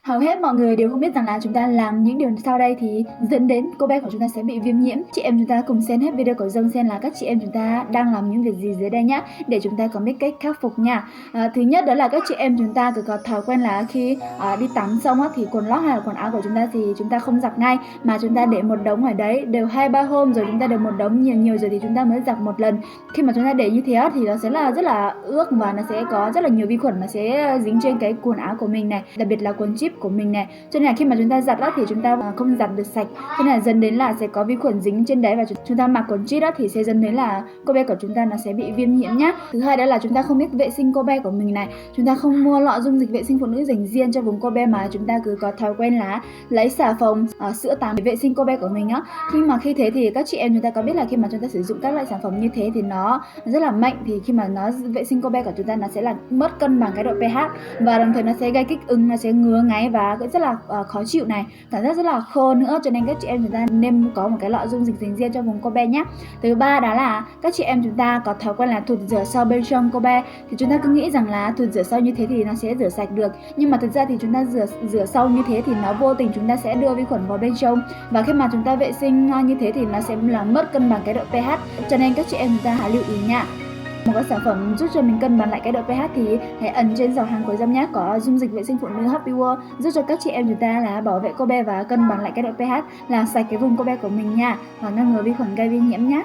Hầu hết mọi người đều không biết rằng là chúng ta làm những điều sau đây thì dẫn đến cô bé của chúng ta sẽ bị viêm nhiễm. Chị em chúng ta cùng xem hết video của Dông xem là các chị em chúng ta đang làm những việc gì dưới đây nhá, để chúng ta có biết cách khắc phục nha. Thứ nhất đó là các chị em chúng ta cứ có thói quen là khi đi tắm xong á, thì quần lót hay là quần áo của chúng ta thì chúng ta không giặt ngay, mà chúng ta để một đống ở đấy đều 2-3 hôm rồi chúng ta để một đống nhiều rồi thì chúng ta mới giặt một lần. Khi mà chúng ta để như thế á, thì nó sẽ là rất là ướt và nó sẽ có rất là nhiều vi khuẩn nó sẽ dính trên cái quần áo của mình này, đặc biệt là quần jean của mình này. Cho nên là khi mà chúng ta giặt á thì chúng ta không giặt được sạch, cho nên là dẫn đến là sẽ có vi khuẩn dính trên đấy, và chúng ta mặc quần jean á thì sẽ dẫn đến là cô bé của chúng ta nó sẽ bị viêm nhiễm nhá. Thứ hai đó là chúng ta không biết vệ sinh cô bé của mình này, chúng ta không mua lọ dung dịch vệ sinh phụ nữ dành riêng cho vùng cô bé, mà chúng ta cứ có thói quen là lấy xà phòng, sữa tắm để vệ sinh cô bé của mình á. Khi thế thì các chị em chúng ta có biết là khi mà chúng ta sử dụng các loại sản phẩm như thế thì nó rất là mạnh, thì khi mà nó vệ sinh cô bé của chúng ta nó sẽ là mất cân bằng cái độ pH, và đồng thời nó sẽ gây kích ứng, nó sẽ ngứa ngáy và cũng rất là khó chịu này, cảm giác rất là khô nữa. Cho nên các chị em chúng ta nên có một cái lọ dung dịch dành riêng cho vùng cô bé nhé. Thứ ba đó là các chị em chúng ta có thói quen là thụt rửa sâu bên trong cô bé, thì chúng ta cứ nghĩ rằng là thụt rửa sâu như thế thì nó sẽ rửa sạch được, nhưng mà thực ra thì chúng ta rửa sâu như thế thì nó vô tình chúng ta sẽ đưa vi khuẩn vào bên trong, và khi mà chúng ta vệ sinh như thế thì nó sẽ làm mất cân bằng cái độ pH. Cho nên các chị em chúng ta hãy lưu ý nha. Một cái sản phẩm giúp cho mình cân bằng lại cái độ pH thì hãy ấn trên giỏ hàng của Dâm nhé, có dung dịch vệ sinh phụ nữ Happy World giúp cho các chị em chúng ta là bảo vệ cô bé và cân bằng lại cái độ pH, làm sạch cái vùng cô bé của mình nha, và ngăn ngừa vi khuẩn gây viêm nhiễm nhé.